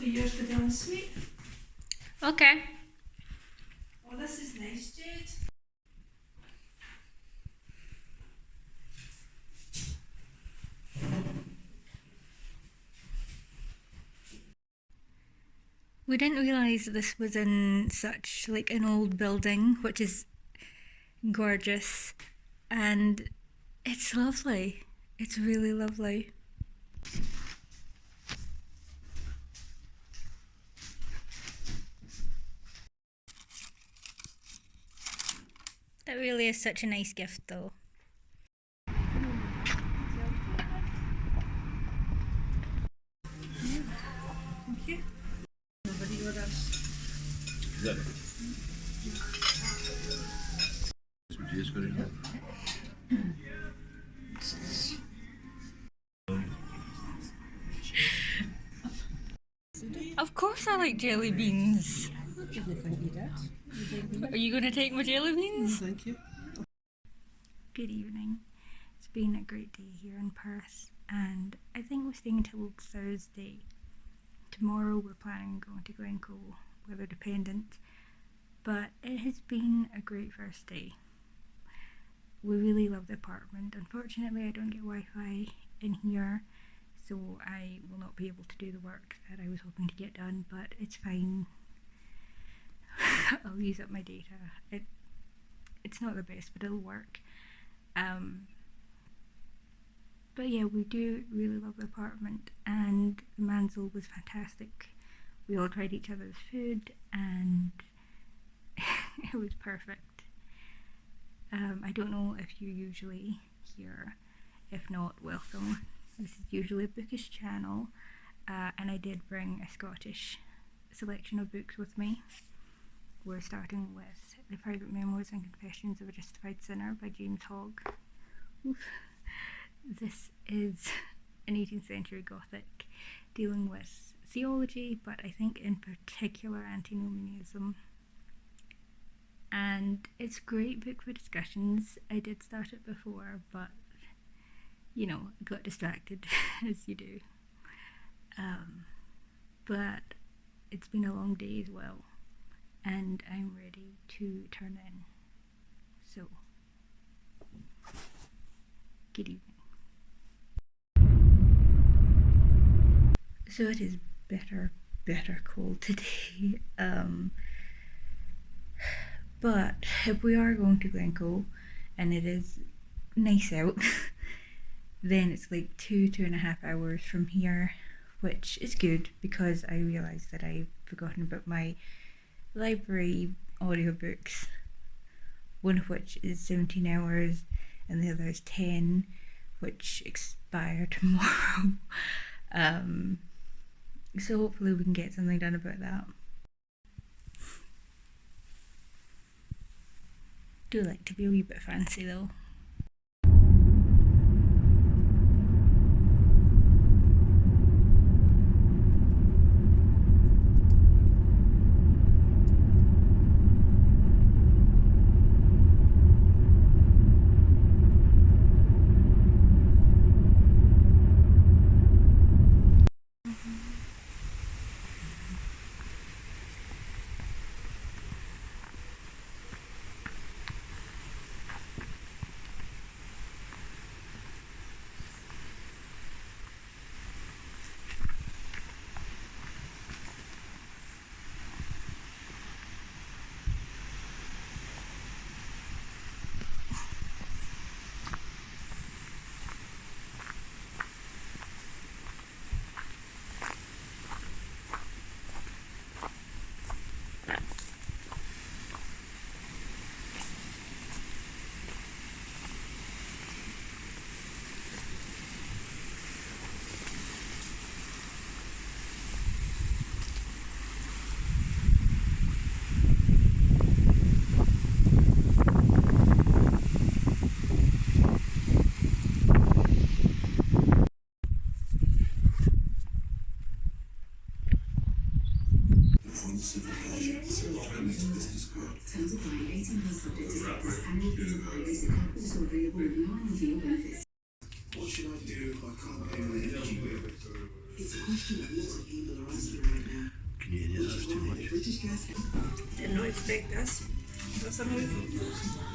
be yours for the sweet. Okay. Oh, this is nice, Jade. We didn't realise this was in such like an old building, which is gorgeous, and it's lovely. It's really lovely. That really is such a nice gift though. Thank you. Nobody orders. Good. What you just got in Of course I like jelly beans. What did they think you did? Are you going to take my jelly beans? Thank you. Good evening. It's been a great day here in Perth, and I think we're staying until Thursday. Tomorrow we're planning on going to Glencoe, weather dependent, but it has been a great first day. We really love the apartment. Unfortunately I don't get Wi-Fi in here, so I will not be able to do the work that I was hoping to get done, but it's fine. I'll use up my data. It's not the best, but it'll work. But yeah, we do really love the apartment, and the Manzil was fantastic. We all tried each other's food and it was perfect. I don't know if you're usually here. If not, welcome. This is usually a bookish channel, and I did bring a Scottish selection of books with me. We're starting with The Private Memoirs and Confessions of a Justified Sinner by James Hogg. Oof. This is an 18th century Gothic dealing with theology, but I think in particular antinomianism. And it's a great book for discussions. I did start it before, but you know, I got distracted as you do. But it's been a long day as well, and I'm ready to turn in. So, good evening. So it is bitter cold today. But if we are going to Glencoe and it is nice out, then it's like 2.5 hours from here, which is good because I realised that I've forgotten about my library audiobooks, one of which is 17 hours and the other is 10, which expire tomorrow. So hopefully we can get something done about that. Do like to be a wee bit fancy though. What should I do if I can't pay my energy bill? It's a question that lots of people are asking right now. Can you hear that? That's too much. British gas. Did not expect this. That's a move.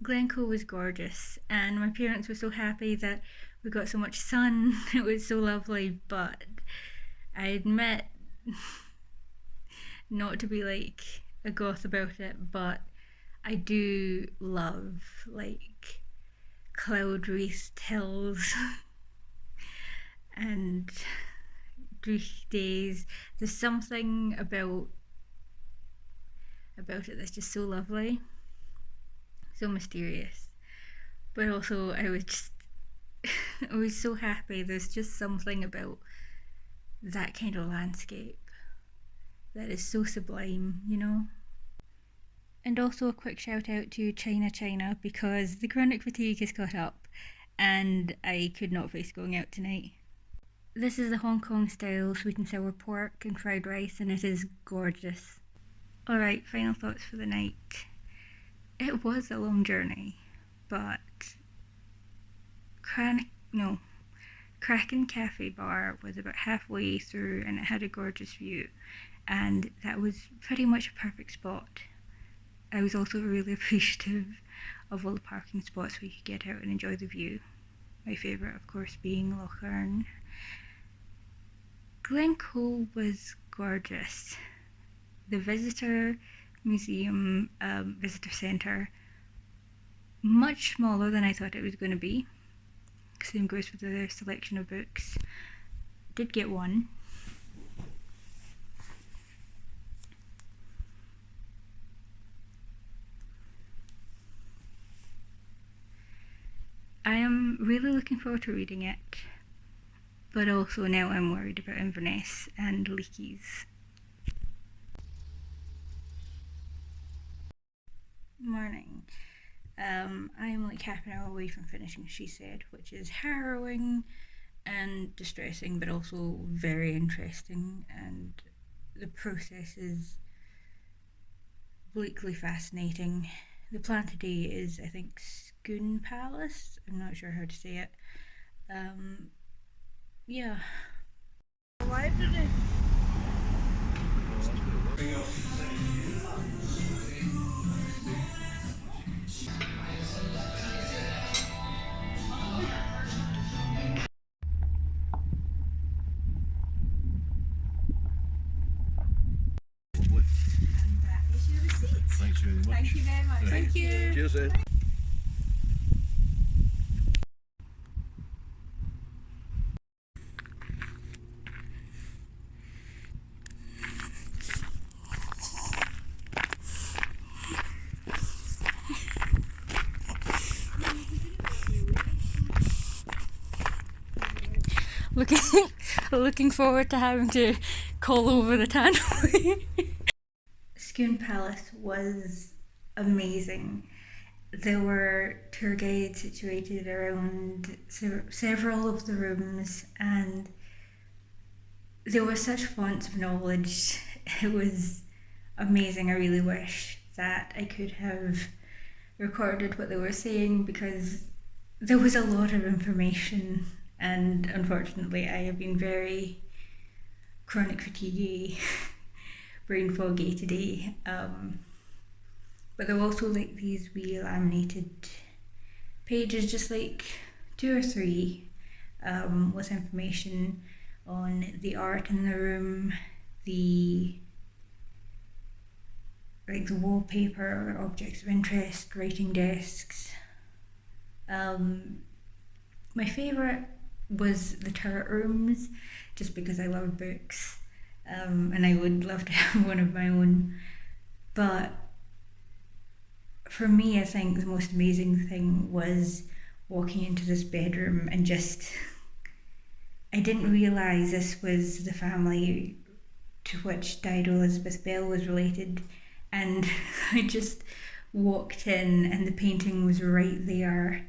Glencoe was gorgeous, and my parents were so happy that we got so much sun. It was so lovely, but I admit, not to be like a goth about it, but I do love like cloud wreathed hills and dreich days. There's something about it that's just so lovely, so mysterious. But also I was just I was so happy. There's just something about that kind of landscape that is so sublime, you know? And also a quick shout out to China because the chronic fatigue has caught up and I could not face going out tonight. This is the Hong Kong style sweet and sour pork and fried rice, and it is gorgeous. Alright, final thoughts for the night. It was a long journey, but Clachan Cafe Bar was about halfway through and it had a gorgeous view, and that was pretty much a perfect spot. I was also really appreciative of all the parking spots we could get out and enjoy the view. My favourite, of course, being Loch Ness. Glencoe was gorgeous. The visitor museum, visitor centre, much smaller than I thought it was going to be. Same goes with the selection of books. Did get one. I am really looking forward to reading it, but also now I'm worried about Inverness and Leakey's. Morning. I'm like half an hour away from finishing, she said, which is harrowing and distressing, but also very interesting, and the process is bleakly fascinating. The plan today is, I think, Scone Palace. I'm not sure how to say it. Yeah. Why did it? Lovely. And that is your receipt. Thanks very much. Thank you very much. Right. Thank you. Cheers, Ed. Looking forward to having to call over the tannoy. Scone Palace was amazing. There were tour guides situated around several of the rooms, and there were such fonts of knowledge. It was amazing. I really wish that I could have recorded what they were saying, because there was a lot of information, and unfortunately I have been very chronic fatigue brain foggy today. But there were also like these wee laminated pages, just like 2 or 3, with information on the art in the room, the wallpaper, objects of interest, writing desks. My favourite was the turret rooms, just because I love books, and I would love to have one of my own. But for me, I think the most amazing thing was walking into this bedroom and I didn't realise this was the family to which Dido Elizabeth Bell was related, and I just walked in and the painting was right there,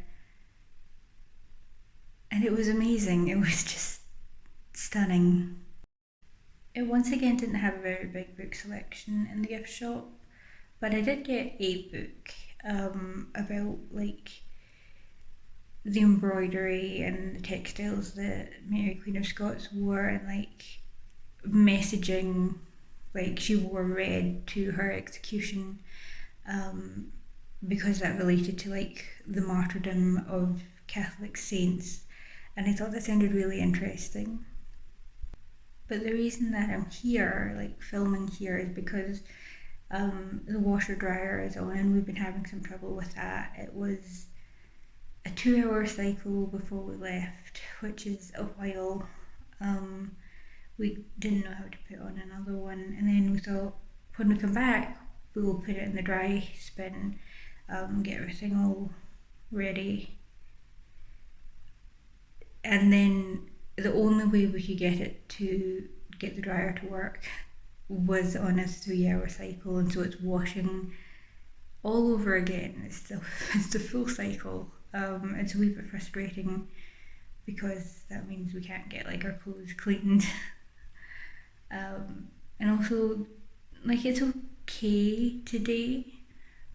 and it was amazing. It was just stunning. It once again didn't have a very big book selection in the gift shop, but I did get a book about like the embroidery and the textiles that Mary Queen of Scots wore, and like messaging, like she wore red to her execution, because that related to like the martyrdom of Catholic saints, and I thought that sounded really interesting. But the reason that I'm here, like filming here, is because the washer dryer is on and we've been having some trouble with that. It was a 2-hour cycle before we left, which is a while. We didn't know how to put on another one, and then we thought when we come back we will put it in the dry spin, get everything all ready, and then the only way we could get the dryer to work was on a 3-hour cycle, and so it's washing all over again. It's the full cycle. It's a wee bit frustrating because that means we can't get like our clothes cleaned. And also, like, it's okay today,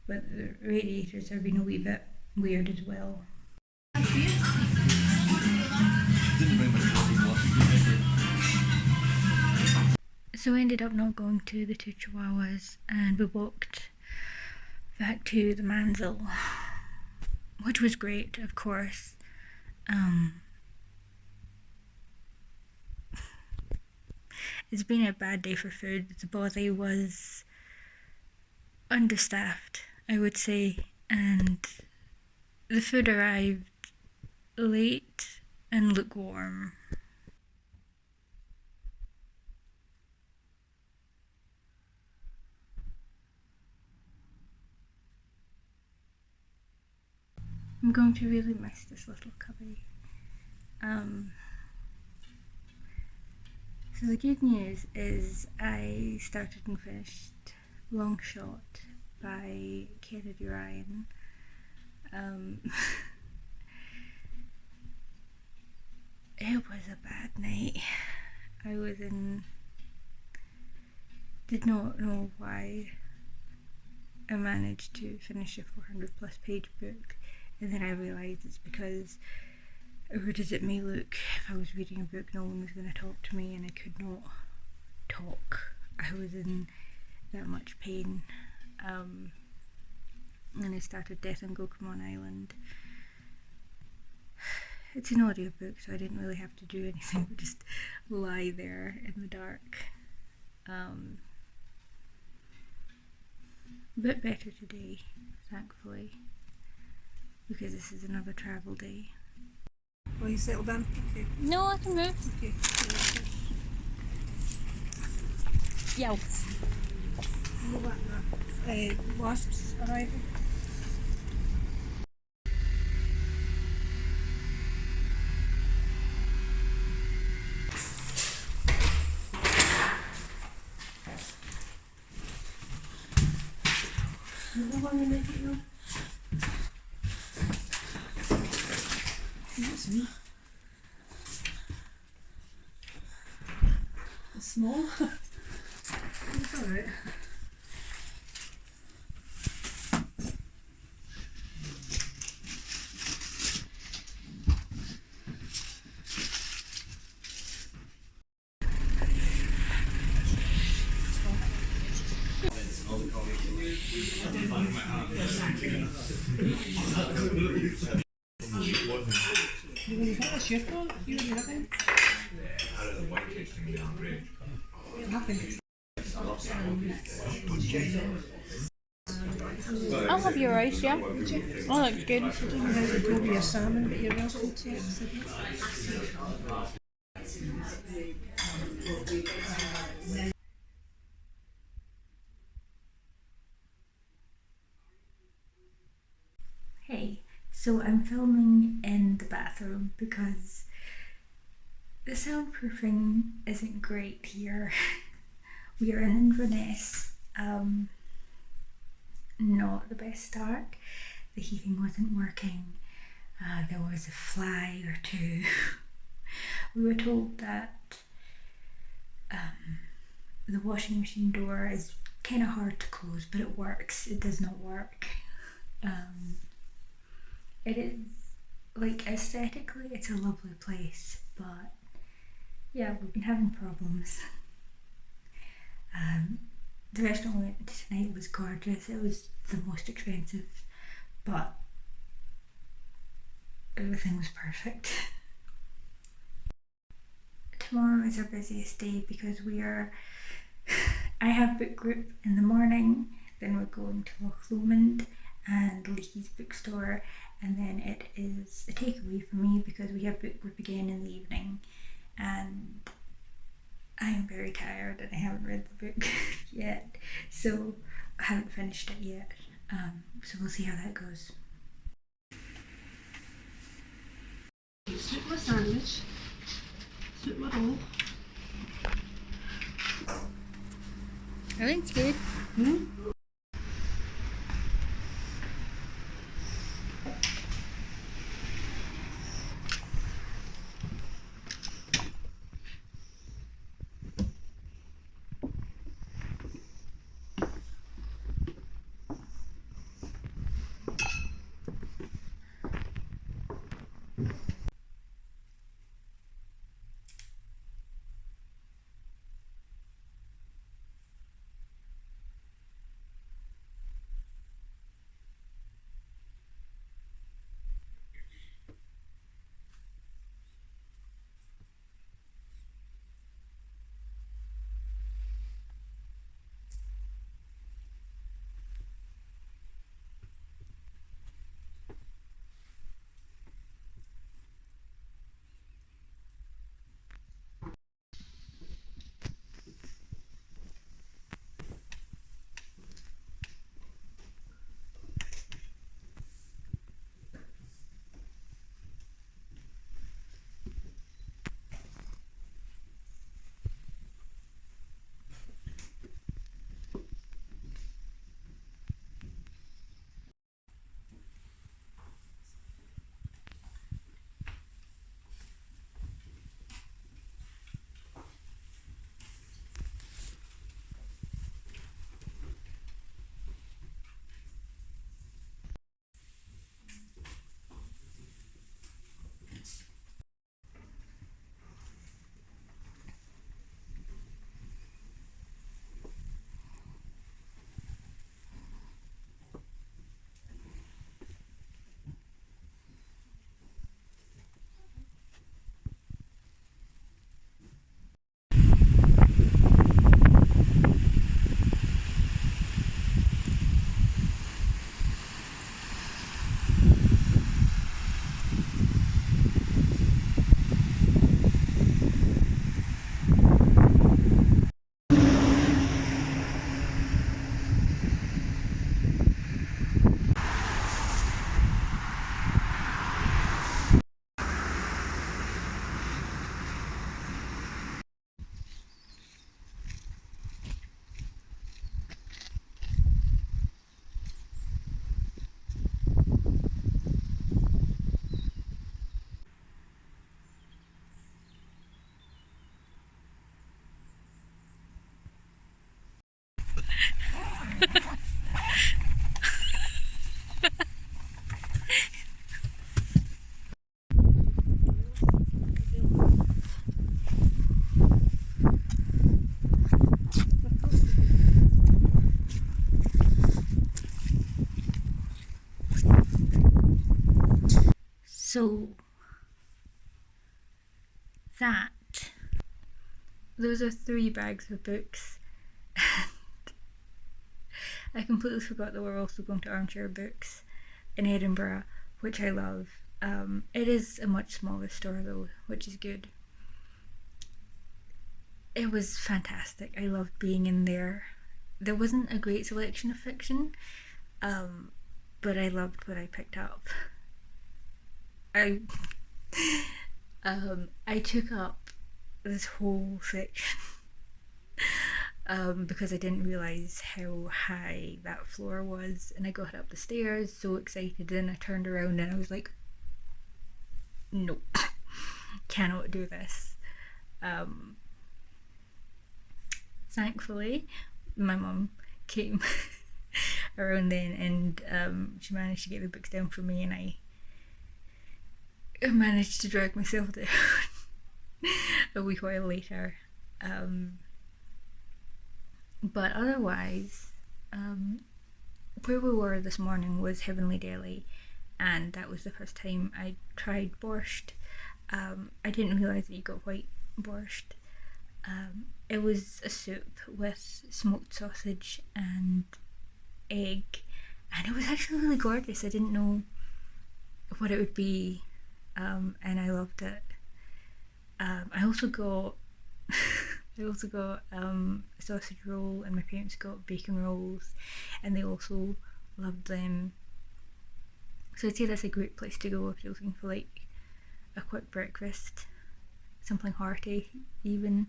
but the radiators have been a wee bit weird as well. Didn't bring my coffee glasses. So we ended up not going to the 2 Chihuahuas, and we walked back to the Manzil, which was great, of course. It's been a bad day for food. The Bothy was understaffed, I would say, and the food arrived late and lukewarm. I'm going to really miss this little cubby. So the good news is I started and finished Long Shot by Kennedy Ryan. It was a bad night. I did not know why I managed to finish a 400 plus page book, and then I realised it's because, or does it may look, if I was reading a book no one was going to talk to me and I could not talk. I was in that much pain, and I started Death on Gokemon Island. It's an audiobook, so I didn't really have to do anything but just lie there in the dark. A bit better today, thankfully, because this is another travel day. Will you settle down? Okay. No, I can move. Okay. Yo. Wasps arriving. That's me. It's small. It's alright. Is that your fault? You were nothing? Nothing. I'll have your rice, yeah? Oh, looks good. I don't know how to go with your salmon, but you're welcome to it. Hey, so I'm filming in the bathroom because the soundproofing isn't great here. We are in Inverness. Not the best start. The heating wasn't working. There was a fly or two. We were told that the washing machine door is kind of hard to close, but it works. It does not work. It is, like, aesthetically it's a lovely place, but yeah, we've been having problems. The restaurant we went to tonight was gorgeous. It was the most expensive, but everything was perfect. Tomorrow is our busiest day because I have book group in the morning, then we're going to Loch Lomond and Leakey's bookstore, and then it is a takeaway for me because we have book group again in the evening, and I am very tired and I haven't read the book yet, so I haven't finished it yet, so we'll see how that goes. Soup my sandwich. Soup my roll. I think it's good. So that those are 3 bags of books. I completely forgot that we're also going to Armchair Books in Edinburgh, which I love. It is a much smaller store though, which is good. It was fantastic. I loved being in there. There wasn't a great selection of fiction, but I loved what I picked up. I took up this whole section because I didn't realise how high that floor was, and I got up the stairs so excited, and I turned around and I was like, no, cannot do this. Thankfully my mum came around then, and she managed to get the books down for me, and I managed to drag myself down a wee while later. But otherwise, where we were this morning was Heavenly Deli, and that was the first time I tried borscht. I didn't realise that you got white borscht. It was a soup with smoked sausage and egg, and it was actually really gorgeous. I didn't know what it would be, and I loved it. I also got a sausage roll, and my parents got bacon rolls, and they also loved them. So I'd say that's a great place to go if you're looking for like a quick breakfast, something hearty even,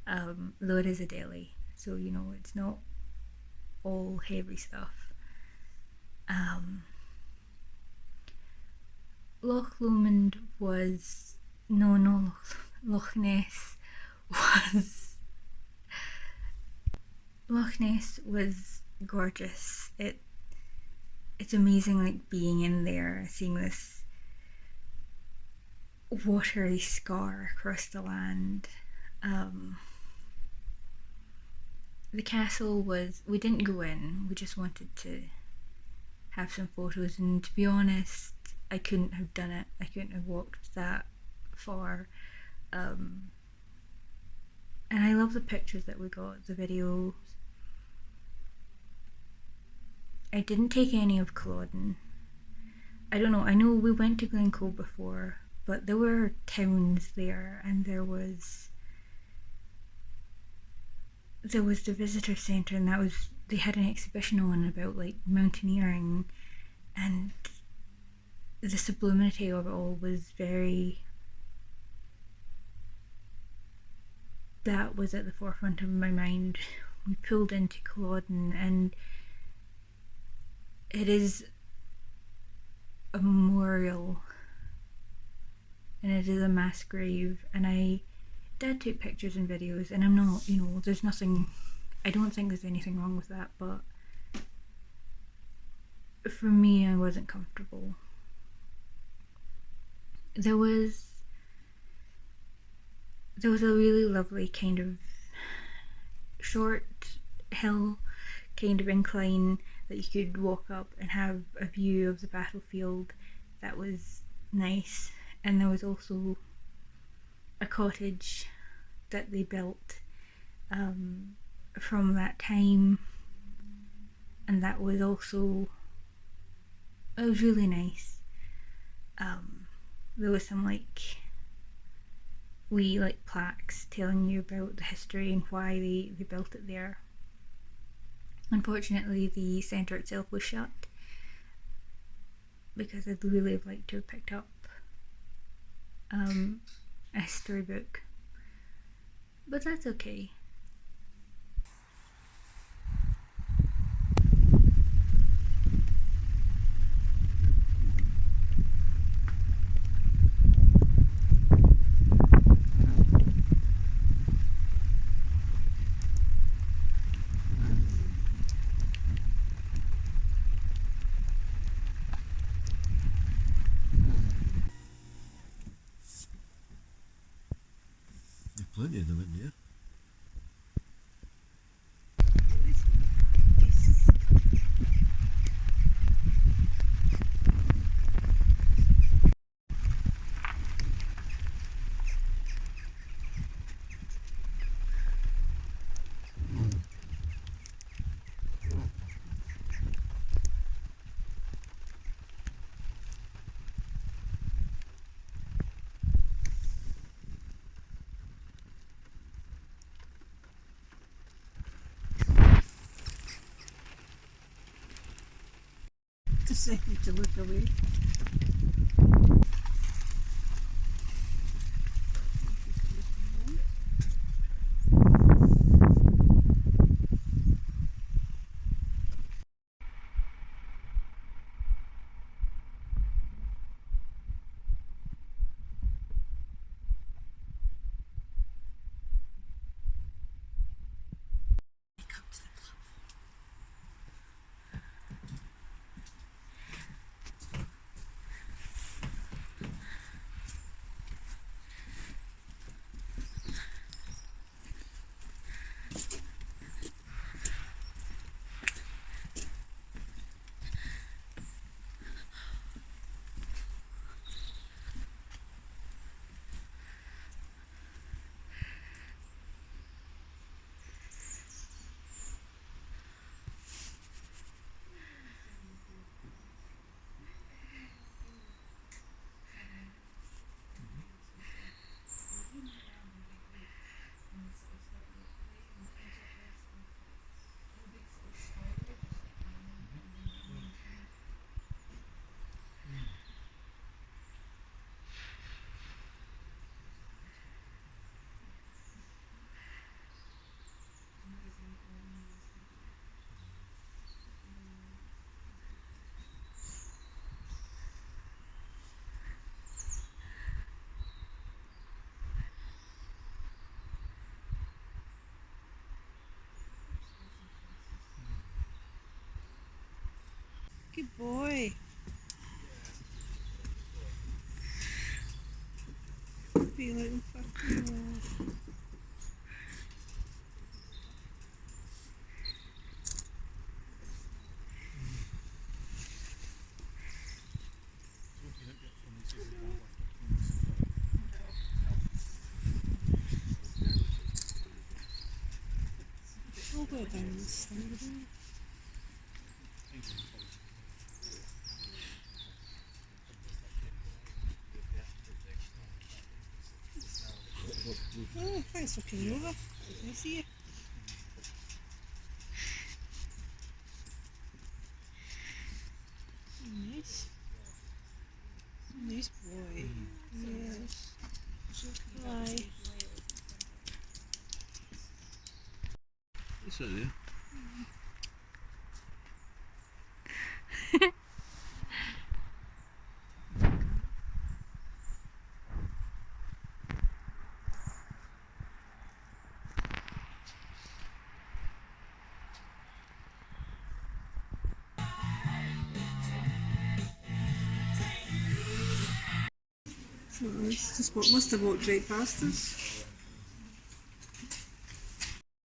though it is a deli, so you know it's not all heavy stuff. Loch Lomond was Loch Ness was gorgeous. It's amazing, like being in there, seeing this watery scar across the land. The castle we didn't go in, we just wanted to have some photos, and to be honest, I couldn't have done it. I couldn't have walked that far. And I love the pictures that we got, the videos. I didn't take any of Culloden. I don't know, I know we went to Glencoe before, but there were towns there, and there was the visitor centre, and they had an exhibition on about like mountaineering, and the sublimity of it all was that was at the forefront of my mind. We pulled into Culloden, and it is a memorial, and it is a mass grave, and Dad took pictures and videos, and I'm not, there's nothing, I don't think there's anything wrong with that, but for me, I wasn't comfortable. There was a really lovely kind of short hill kind of incline that you could walk up and have a view of the battlefield. That was nice. And there was also a cottage that they built from that time, and that was it was really nice. There was some wee plaques telling you about the history and why they built it there. Unfortunately, the centre itself was shut, because I'd really have liked to have picked up a history book, but that's okay. Plenty of them in there. decided to look away. Good boy. Be looking for. I'll go down this thing. Oh, thanks for coming over. Nice to see you. Nice. Nice boy. Yes. Bye. What's that there? So it's just what must have walked right past us.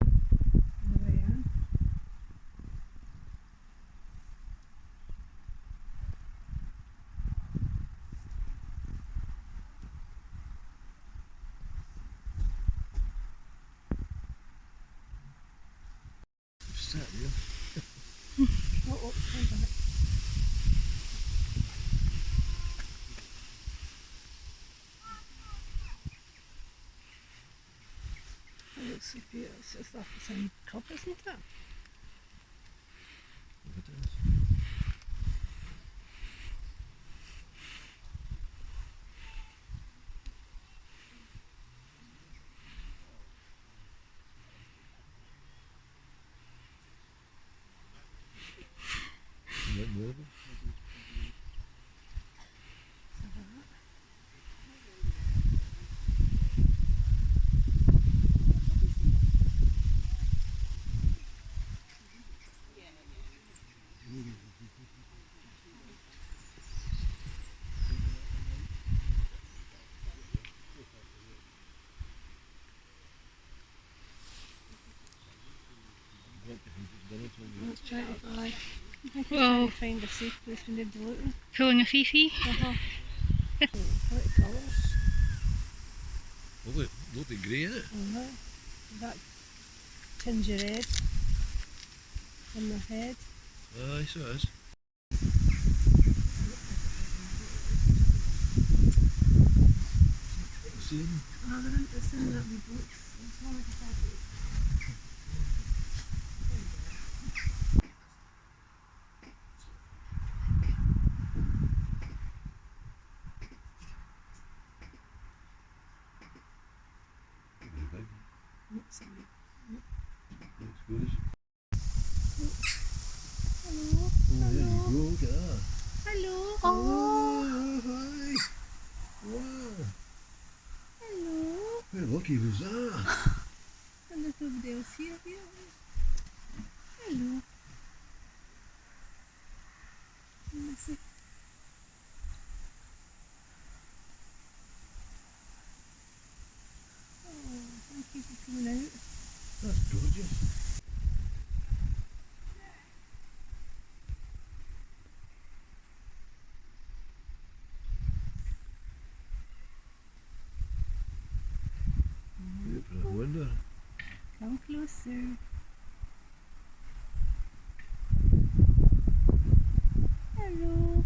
There I am. What's that there? Oh, hold on. It looks so beautiful. It's just off the same cup, isn't it? It is. Is that moving? Let's try to buy. I think Well- trying to find a safe place when they're looting. Pulling a fifi. What colours? Lovely grey, isn't it? That tinge of red on the head. Aye, so it is. See them? Oh, they're interesting little books. It's one of the fabrics. How lucky was that? And there's nobody else here yet. Hello. Let me see. Oh, thank you for coming out. That's gorgeous. I wonder. Come closer. Hello.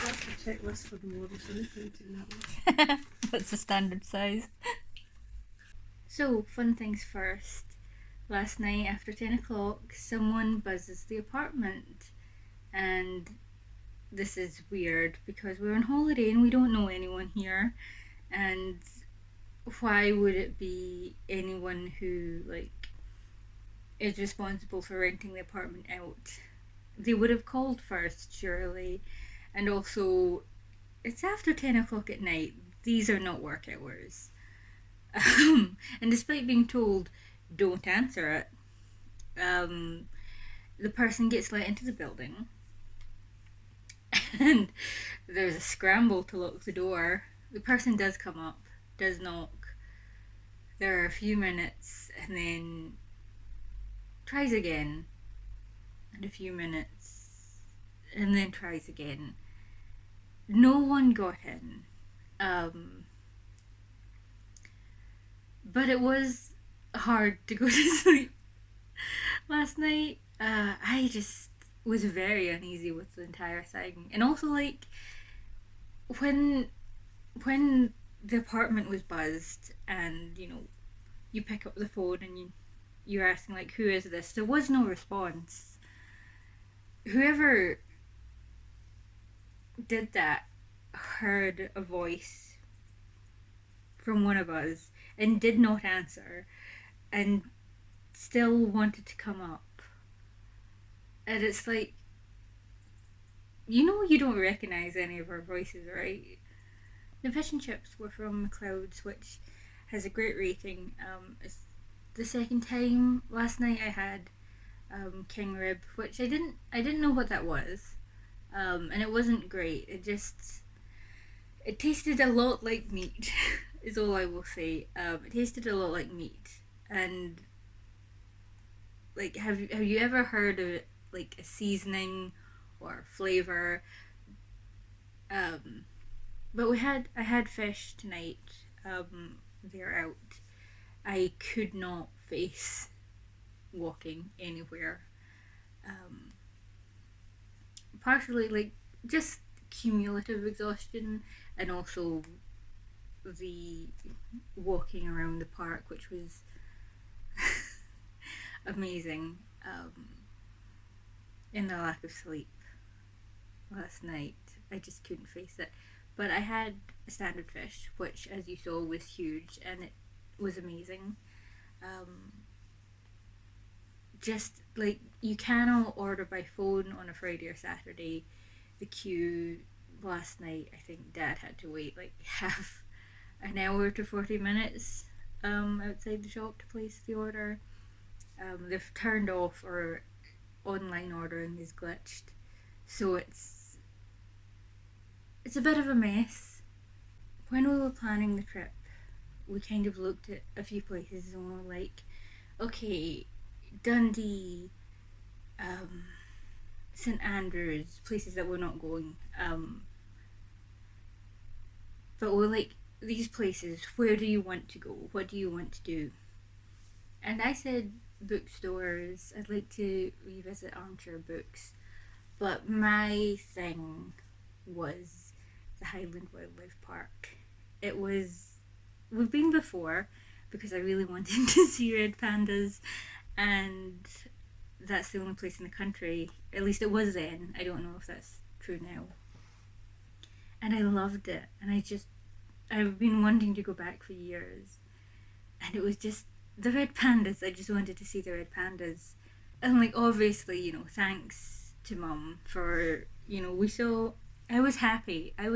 That's the checklist for the model, so look into that one. What's the standard size? So, fun things first. Last night after 10 o'clock, someone buzzes the apartment. And this is weird because we're on holiday and we don't know anyone here. And why would it be anyone who, is responsible for renting the apartment out? They would have called first, surely. And also, it's after 10 o'clock at night. These are not work hours. And despite being told, don't answer it, the person gets let into the building. And there's a scramble to lock the door. The person does come up, does knock. There are a few minutes, and then tries again. And a few minutes, and then tries again. No one got in. But it was hard to go to sleep last night. I just was very uneasy with the entire thing. And also, when the apartment was buzzed and, you pick up the phone and you're asking, who is this? There was no response. Whoever did that heard a voice from one of us and did not answer and still wanted to come up. And it's you don't recognise any of our voices, right? The fish and chips were from McCleod's, which has a great rating. It's the second time. Last night I had king rib, which I didn't know what that was, and it wasn't great. It tasted a lot like meat, is all I will say. It tasted a lot like meat, and have you ever heard of it, a seasoning or flavor? But I had fish tonight. They're out. I could not face walking anywhere. Partially just cumulative exhaustion, and also the walking around the park, which was amazing, and the lack of sleep last night. I just couldn't face it. But I had a standard fish, which, as you saw, was huge, and it was amazing. You cannot order by phone on a Friday or Saturday. The queue last night, I think Dad had to wait half an hour to 40 minutes. outside the shop to place the order. They've turned off, or online ordering is glitched, so it's a bit of a mess. When we were planning the trip, we kind of looked at a few places and we were like, okay, Dundee, St Andrews, places that we're not going, but we're like, these places, where do you want to go? What do you want to do? And I said bookstores. I'd like to revisit Armchair Books, but my thing was the Highland Wildlife Park. We've been before because I really wanted to see red pandas, and that's the only place in the country, at least it was then, I don't know if that's true now, and I loved it, and I've been wanting to go back for years, and it was just the red pandas. I just wanted to see the red pandas, and like, obviously, you know, thanks to Mum for, you know, I was happy. I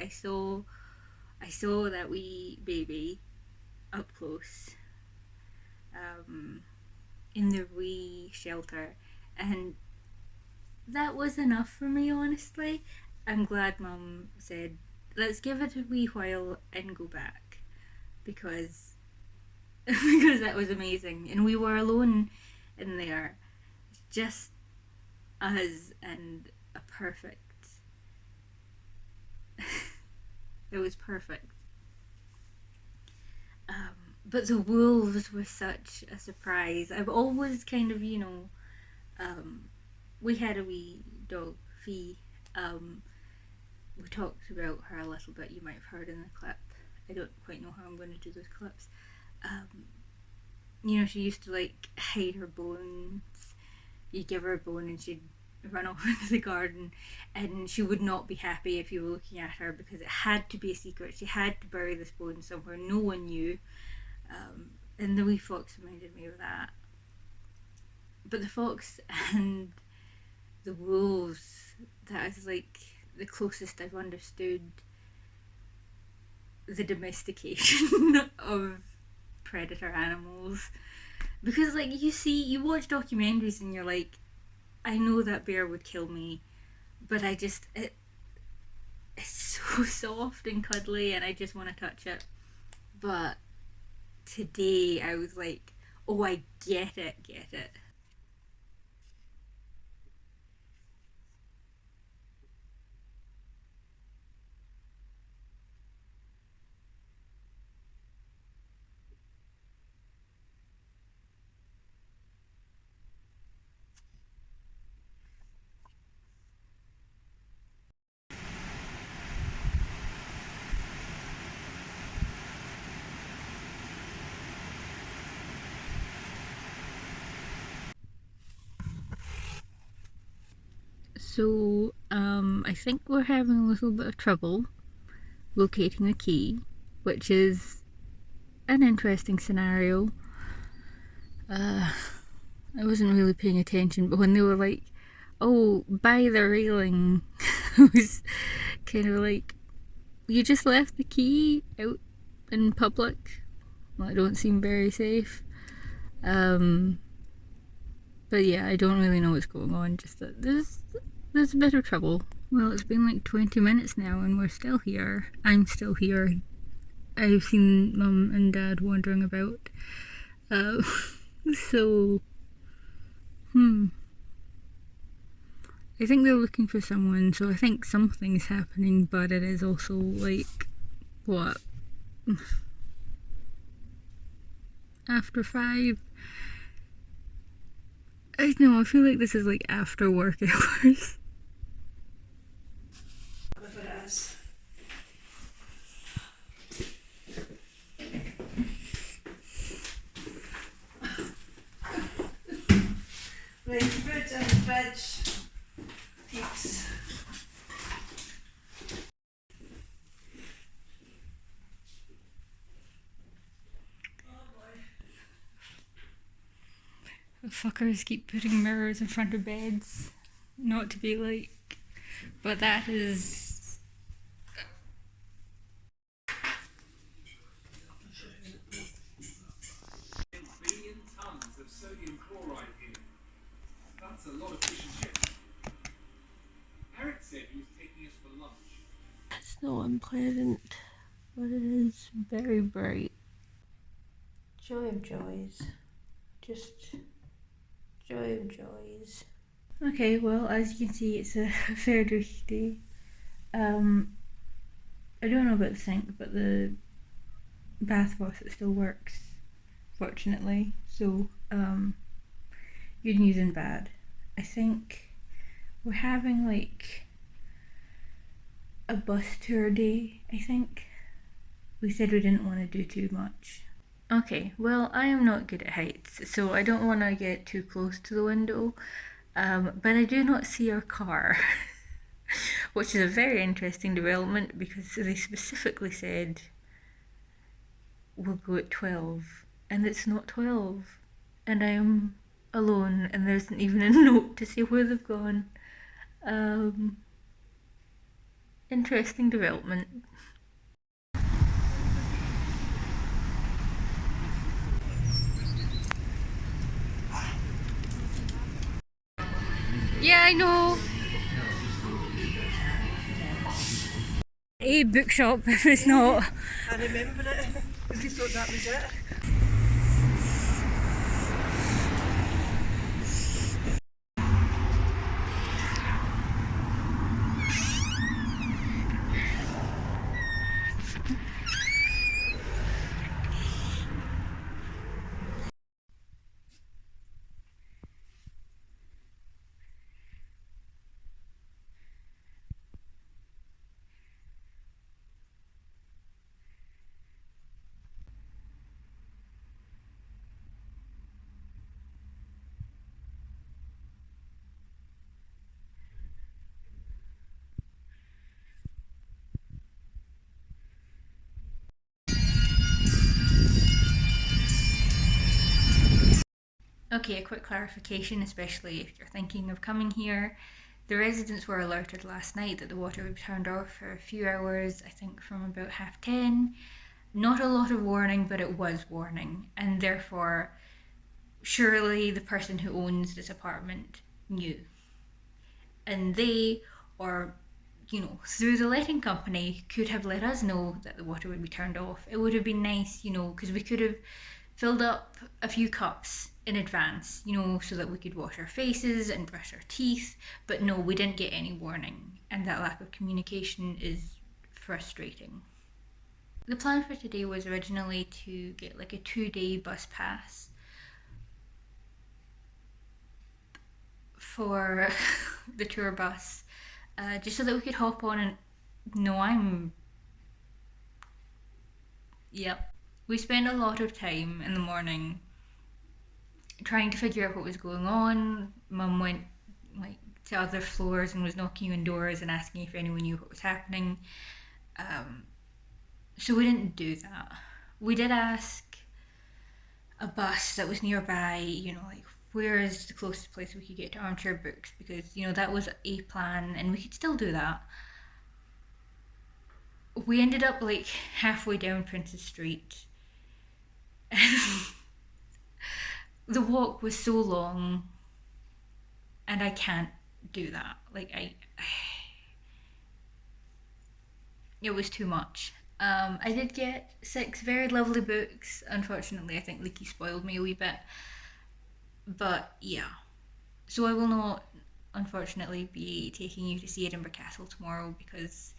saw that wee baby up close, in the wee shelter, and that was enough for me, honestly. I'm glad Mum said, let's give it a wee while and go back, because that was amazing, and we were alone in there, just us and a perfect it was perfect. But the wolves were such a surprise. I've always kind of, you know, we had a wee dog, Fee. We talked about her a little bit, you might have heard in the clip. I don't quite know how I'm going to do those clips. You know, she used to like hide her bones. You'd give her a bone and she'd run off into the garden, and she would not be happy if you were looking at her, because it had to be a secret. She had to bury this bone somewhere no one knew. And the wee fox reminded me of that. But the fox and the wolves, that is like the closest I've understood the domestication of predator animals. Because like, you watch documentaries and you're like, I know that bear would kill me, but it's so soft and cuddly and I just want to touch it. But today I was like, oh, I get it. So, I think we're having a little bit of trouble locating the key, which is an interesting scenario. I wasn't really paying attention, but when they were like, oh, by the railing, I was kind of like, you just left the key out in public? Well, it don't seem very safe. But yeah, I don't really know what's going on, just that there's a bit of trouble. Well, it's been like 20 minutes now and we're still here. I'm still here. I've seen Mum and Dad wandering about. So, I think they're looking for someone, so I think something's happening, but it is also like, what? After 5? I don't know, I feel like this is like after work hours. Right, fruit and veg peeps. The fuckers keep putting mirrors in front of beds. Not to be like, but that is... pleasant, but it is very bright. Joy of joys. Just joy of joys. Okay, well, as you can see, it's a fair dirty day. I don't know about the sink, but the bath faucet still works, fortunately. So, good news and bad. I think we're having like a bus tour day, I think. We said we didn't want to do too much. Okay, well, I am not good at heights, so I don't want to get too close to the window, but I do not see our car, which is a very interesting development because they specifically said we'll go at 12, and it's not 12, and I am alone, and there isn't even a note to say where they've gone. Interesting development. Yeah, I know. A bookshop if it's not. I remember it. I just thought that was it. Okay, a quick clarification, especially if you're thinking of coming here. The residents were alerted last night that the water would be turned off for a few hours, I think from about 10:30. Not a lot of warning, but it was warning, and therefore, surely the person who owns this apartment knew. And they, or through the letting company, could have let us know that the water would be turned off. It would have been nice, because we could have filled up a few cups in advance, so that we could wash our faces and brush our teeth. But no, we didn't get any warning, and that lack of communication is frustrating. The plan for today was originally to get like a 2-day bus pass for the tour bus, just so that we could hop on and Yep. We spent a lot of time in the morning trying to figure out what was going on. Mum went to other floors and was knocking on doors and asking if anyone knew what was happening. So we didn't do that. We did ask a bus that was nearby, where is the closest place we could get to Armchair Books, because that was a plan and we could still do that. We ended up halfway down Princess Street. The walk was so long and I can't do that. It was too much. I did get 6 very lovely books. Unfortunately, I think Leakey spoiled me a wee bit. But yeah. So I will not, unfortunately, be taking you to see Edinburgh Castle tomorrow because,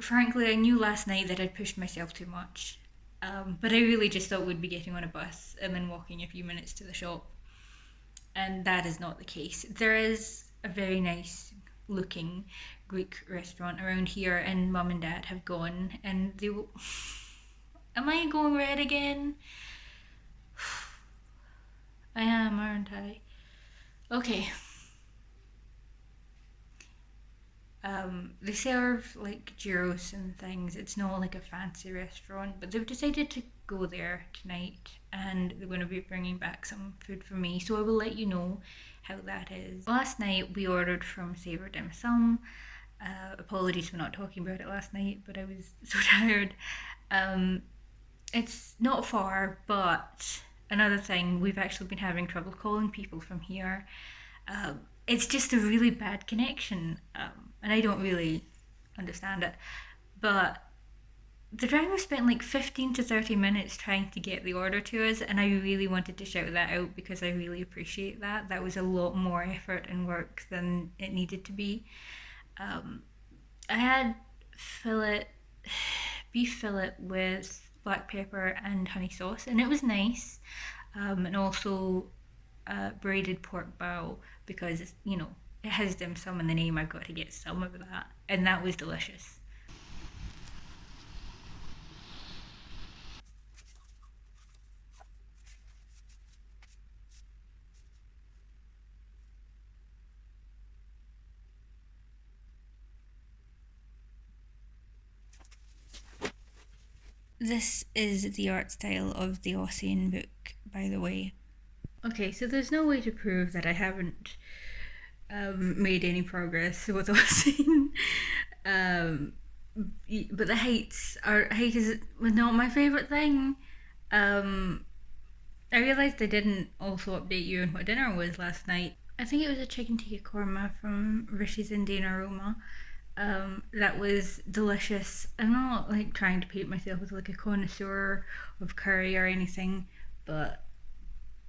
frankly, I knew last night that I'd pushed myself too much. But I really just thought we'd be getting on a bus and then walking a few minutes to the shop. And that is not the case. There is a very nice looking Greek restaurant around here, and Mum and Dad have gone, and they will... Am I going red again? I am, aren't I? Okay. They serve gyros and things. It's not a fancy restaurant, but they've decided to go there tonight, and they're going to be bringing back some food for me, so I will let you know how that is. Last night we ordered from Savoury Dimsum. Apologies for not talking about it last night, but I was so tired. It's not far, but another thing, we've actually been having trouble calling people from here. It's just a really bad connection, and I don't really understand it. but the driver spent like 15 to 30 minutes trying to get the order to us, and I really wanted to shout that out because I really appreciate that. That was a lot more effort and work than it needed to be. I had beef fillet with black pepper and honey sauce, and it was nice. And also braided pork bow, because you know it has dim sum in the name. I've got to get some of that, and that was delicious. This is the art style of the Ossian book, by the way. Okay, so there's no way to prove that I haven't made any progress with Ossian. But the height is not my favourite thing. I realised I didn't also update you on what dinner was last night. I think it was a chicken tikka korma from Rishi's Indian Aroma. That was delicious. I'm not like trying to paint myself as like a connoisseur of curry or anything, but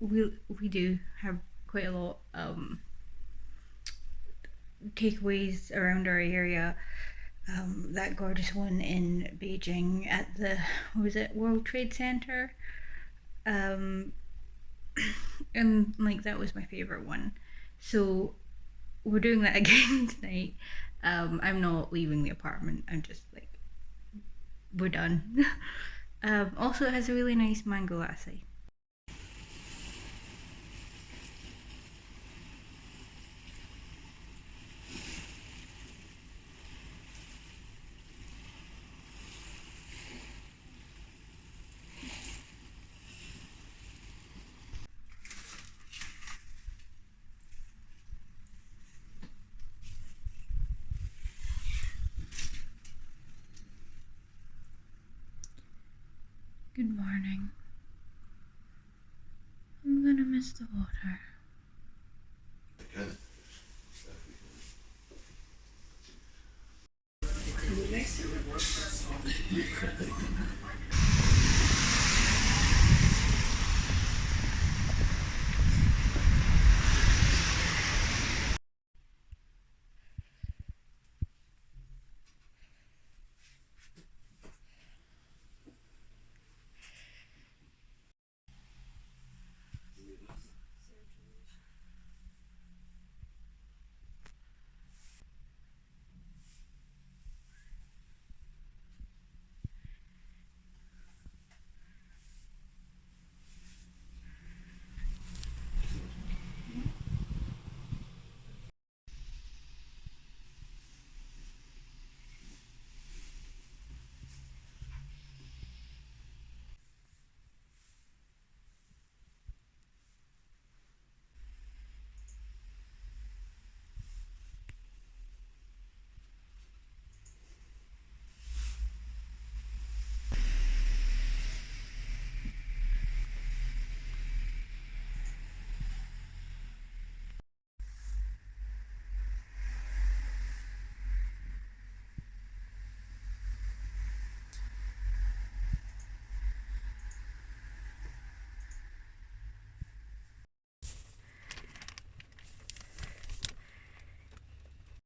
we do have quite a lot takeaways around our area. That gorgeous one in Beijing at the World Trade Center, and like that was my favorite one. So we're doing that again tonight. I'm not leaving the apartment. I'm just like, we're done. Also, it has a really nice mango lassi. Good morning. I'm gonna miss the water.